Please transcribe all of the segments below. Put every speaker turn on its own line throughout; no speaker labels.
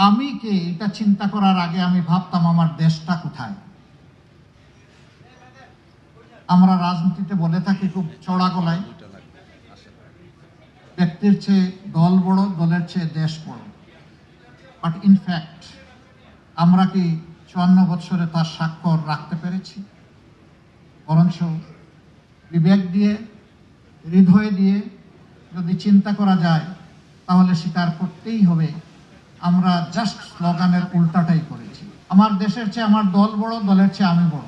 আমি কে এটা চিন্তা করার আগে আমি ভাবতাম আমার দেশটা কোথায়। আমরা রাজনীতিতে বলে থাকি খুব চড়া গলায়, ব্যক্তির চেয়ে দল বড়, দলের চেয়ে দেশ বড়। বাট ইনফ্যাক্ট আমরা কি 54 বছরে তার স্বাক্ষর রাখতে পেরেছি? বরঞ্চ বিবেক দিয়ে, হৃদয় দিয়ে যদি চিন্তা করা যায় তাহলে স্বীকার করতেই হবে আমরা জাস্ট স্লোগানের উল্টাটাই করেছি। আমার দেশের চেয়ে আমার দল বড়, দলের চেয়ে আমি বড়।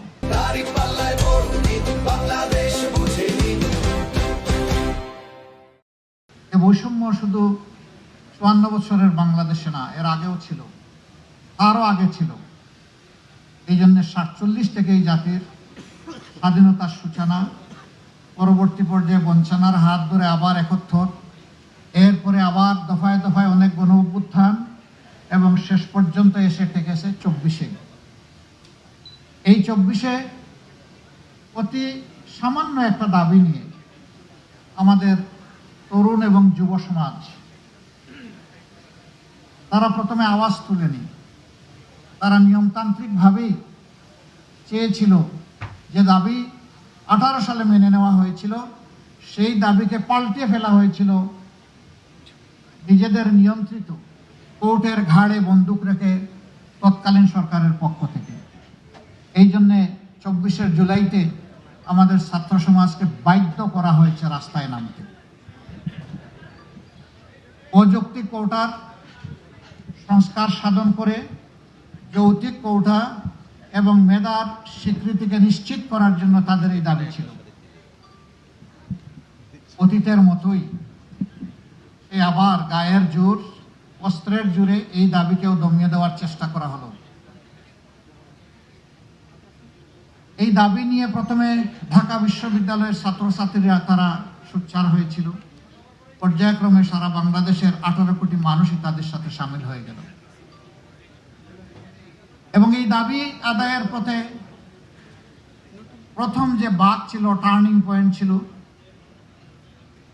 এ বৈষম্য শুধু 54 বছরের বাংলাদেশে না, এর আগেও ছিল, আরও আগে ছিল। এই জন্য 47 থেকে এই জাতির স্বাধীনতার সূচনা, পরবর্তী পর্যায়ে বঞ্চনার হাত ধরে আবার 71, এরপরে আবার দফায় দফায় অনেক গণ অভ্যুত্থান এবং শেষ পর্যন্ত এসে ঠেকেছে 24-এ। এই 24-এ অতি সামান্য একটা দাবি নিয়ে আমাদের তরুণ এবং যুব সমাজ তারা প্রথমে আওয়াজ তুলেনি। তারা নিয়মতান্ত্রিকভাবেই চেয়েছিল যে দাবি 18 সালে মেনে নেওয়া হয়েছিল, সেই দাবিকে পাল্টে ফেলা হয়েছিল নিজেদের নিয়ন্ত্রিত কোর্টের ঘাড়ে বন্দুক রেখে তৎকালীন সরকারের পক্ষ থেকে। এই জন্যে 24শে জুলাইতে আমাদের ছাত্র সমাজকে বাধ্য করা হয়েছে রাস্তায় নামতে। অযৌক্তিক কোটার সংস্কার সাধন করে যৌক্তিক কোটা এবং মেধার স্বীকৃতিকে নিশ্চিত করার জন্য তাদের এই দাবি ছিল। অতীতের মতোই এই আবার গায়ের জোর, অস্ত্রের জোরে এই দাবিকেও দমিয়ে দেওয়ার চেষ্টা করা হলো। এই দাবি নিয়ে প্রথমে ঢাকা বিশ্ববিদ্যালয়ের ছাত্রছাত্রীরা তারা সোচ্চার হয়েছিল। পর্যায়ক্রমে সারা বাংলাদেশের 18 কোটি মানুষই তাদের সাথে সামিল হয়ে গেল এবং এই দাবি আদায়ের পথে প্রথম যে বাঁক ছিল, টার্নিং পয়েন্ট ছিল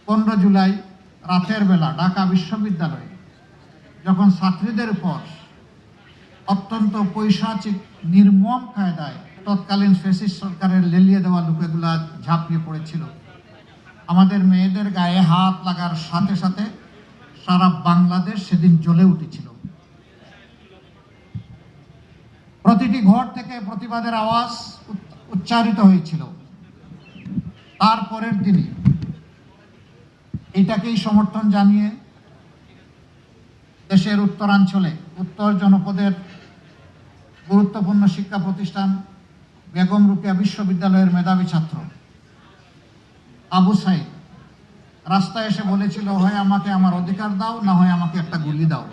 15 জুলাই রাতের বেলা ঢাকা বিশ্ববিদ্যালয়ে, যখন ছাত্রীদের উপর অত্যন্ত পৈশাচিক নির্মম কায়দায় তৎকালীন ফ্যাসিস্ট সরকারের লেলিয়ে দেওয়া লোকেগুলা ঝাঁপিয়ে পড়েছিল। আমাদের মেয়েদের গায়ে হাত লাগার সাথে সাথে সারা বাংলাদেশ সেদিন জ্বলে উঠেছিল। প্রতিটি ঘর থেকে প্রতিবাদের আওয়াজ উচ্চারিত হয়েছিল। তারপরের দিনই এটাকেই সমর্থন জানিয়ে দেশের উত্তরাঞ্চলে উত্তর জনপদের গুরুত্বপূর্ণ শিক্ষা প্রতিষ্ঠান বেগম রোকেয়া বিশ্ববিদ্যালয়ের মেধাবী ছাত্র আবু সাইদ রাস্তায় এসে বলেছিল, হয় আমাকে আমার অধিকার দাও, না হয় আমাকে একটা গুলি দাও।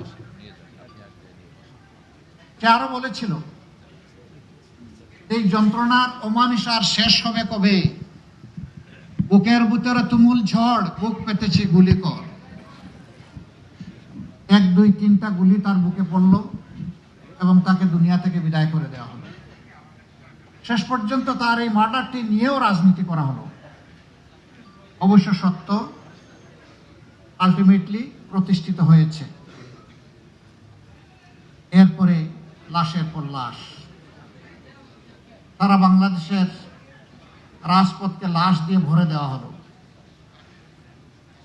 সে আরো বলেছিল, এই যন্ত্রণার অমানিসার শেষ হবে কবে? বুকের ভিতরে তুমুল ঝড়, বুক পেতেছি গুলি কর। 1, 2, 3টা গুলি তার বুকে পড়ল এবং তাকে দুনিয়া থেকে বিদায় করে দেওয়া হলো। শেষ পর্যন্ত তার এই মার্ডারটি নিয়েও রাজনীতি করা হলো। অবশ্য সত্য আলটিমেটলি প্রতিষ্ঠিত হয়েছে। এরপরে লাশের পর লাশ, সারা বাংলাদেশের রাজপথকে লাশ দিয়ে ভরে দেওয়া হলো।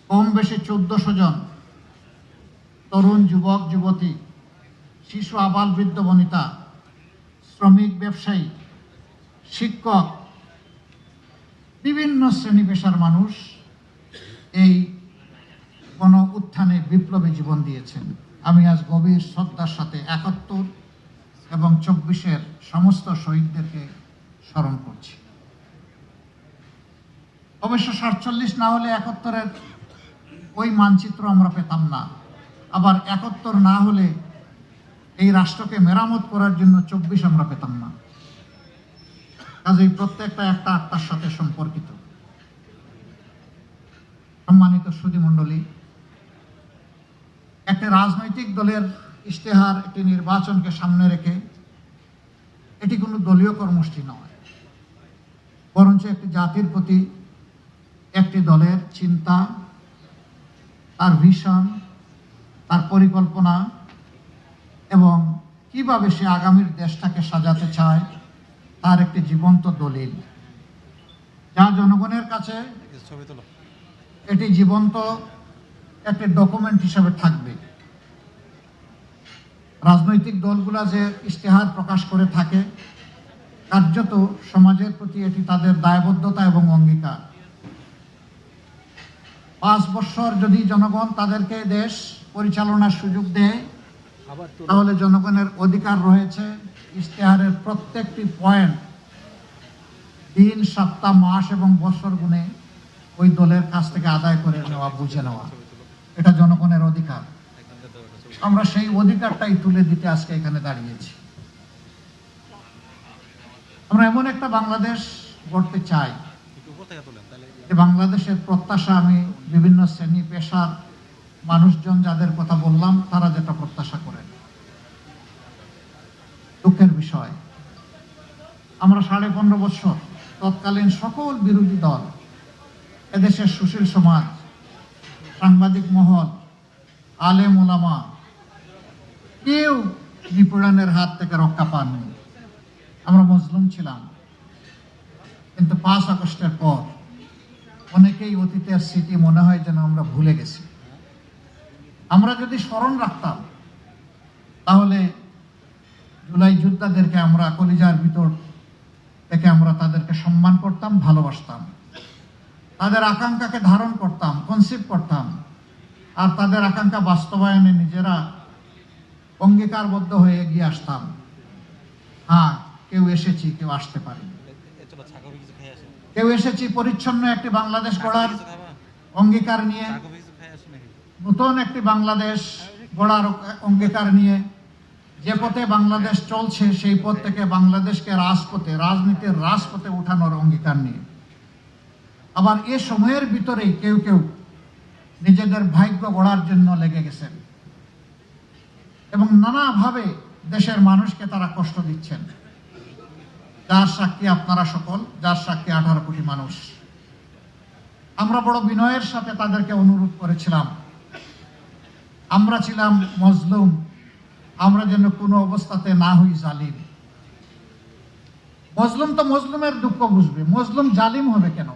কম বেশি 1400 জন তরুণ, যুবক, যুবতী, শিশু, আবাল, বৃদ্ধ, বনিতা, শ্রমিক, ব্যবসায়ী, শিক্ষক, বিভিন্ন শ্রেণী পেশার মানুষ এই গণ উত্থানে বিপ্লবে জীবন দিয়েছেন। আমি আজ গভীর শ্রদ্ধার সাথে 71 এবং 24-এর সমস্ত শহীদদেরকে স্মরণ করছি। অবশ্য 47 না হলে 71-এর ওই মানচিত্র আমরা পেতাম না। আবার 71 না হলে এই রাষ্ট্রকে মেরামত করার জন্য 24 আমরা পেতাম না। কাজেই প্রত্যেকটা একটা আত্মার সাথে সম্পর্কিত। সম্মানিত সুধীমণ্ডলী, একটা রাজনৈতিক দলের ইশতেহার, একটি নির্বাচনকে সামনে রেখে এটি কোনো দলীয় কর্মসূচি নয়, বরঞ্চ একটি জাতির প্রতি একটি দলের চিন্তা, তার ভিশন, তার পরিকল্পনা কিভাবে সে আগামীর দেশটাকে সাজাতে চায় তার একটি জীবন্ত দলিল, যা জনগণের কাছে এটি জীবন্ত একটি ডকুমেন্ট হিসেবে থাকবে। রাজনৈতিক দলগুলা যে ইশতেহার প্রকাশ করে থাকে, কার্যত সমাজের প্রতি এটি তাদের দায়বদ্ধতা এবং অঙ্গীকার। 5 বছর যদি জনগণ তাদেরকে দেশ পরিচালনার সুযোগ দেয়, তাহলে জনগণের অধিকার রয়েছে ইশতেহারের প্রত্যেকটি পয়েন্ট দিন, সপ্তাহ, মাস এবং বছর গুণে ওই দলের কাছ থেকে আদায় করে নেওয়া, বুঝে নেওয়া। এটা জনগণের অধিকার। আমরা সেই অধিকারটাই তুলে দিতে আজকে এখানে দাঁড়িয়েছি। আমরা এমন একটা বাংলাদেশ গড়তে চাই যে বাংলাদেশের প্রত্যাশা, আমি বিভিন্ন শ্রেণী পেশার মানুষজন যাদের কথা বললাম, তারা যেটা প্রত্যাশা করেন। দুঃখের বিষয়, আমরা 15.5 বছর তৎকালীন সকল বিরোধী দল, এদেশের সুশীল সমাজ, সাংবাদিক মহল, আলেম ওলামা, কেউ নিপীড়নের হাত থেকে রক্ষা পাননি। আমরা মজলুম ছিলাম, কিন্তু 5 আগস্টের পর অনেকেই অতীতের স্মৃতি মনে হয় যেন আমরা ভুলে গেছি। আমরা যদি স্মরণ রাখতাম, তাহলে জুলাই যোদ্ধাদেরকে আমরা কলিজার ভিতর থেকে আমরা তাদেরকে সম্মান করতাম, ভালোবাসতাম, তাদের আকাঙ্ক্ষাকে ধারণ করতাম, কনসিভ করতাম, আর তাদের আকাঙ্ক্ষা বাস্তবায়নে নিজেরা অঙ্গীকারবদ্ধ হয়ে এগিয়ে আসতাম। হ্যাঁ, কেউ এসেছি, কেউ আসতে পারি, কেউ এসেছি পরিচ্ছন্ন একটি বাংলাদেশ গড়ার অঙ্গীকার নিয়ে, নতুন একটি বাংলাদেশ গড়ার অঙ্গীকার নিয়ে। যে পথে বাংলাদেশ চলছে, সেই পথ থেকে বাংলাদেশকে রাজপথে, রাজনীতির রাজপথে উঠানোর অঙ্গীকার নিয়ে। আবার এ সময়ের ভিতরেই কেউ কেউ নিজেদের ভাগ্য গড়ার জন্য লেগে গেছেন এবং নানাভাবে দেশের মানুষকে তারা কষ্ট দিচ্ছেন, যার সাক্ষী আপনারা সকল, যার সাক্ষী 18 কোটি মানুষ। আমরা বড় বিনয়ের সাথে তাদেরকে অনুরোধ করেছিলাম, আমরা ছিলাম মজলুম, আমরা যেন কোনো অবস্থাতে না হই জালিম। মজলুম তো মজলুমের দুঃখ বুঝবে, মজলুম জালিম হবে কেন?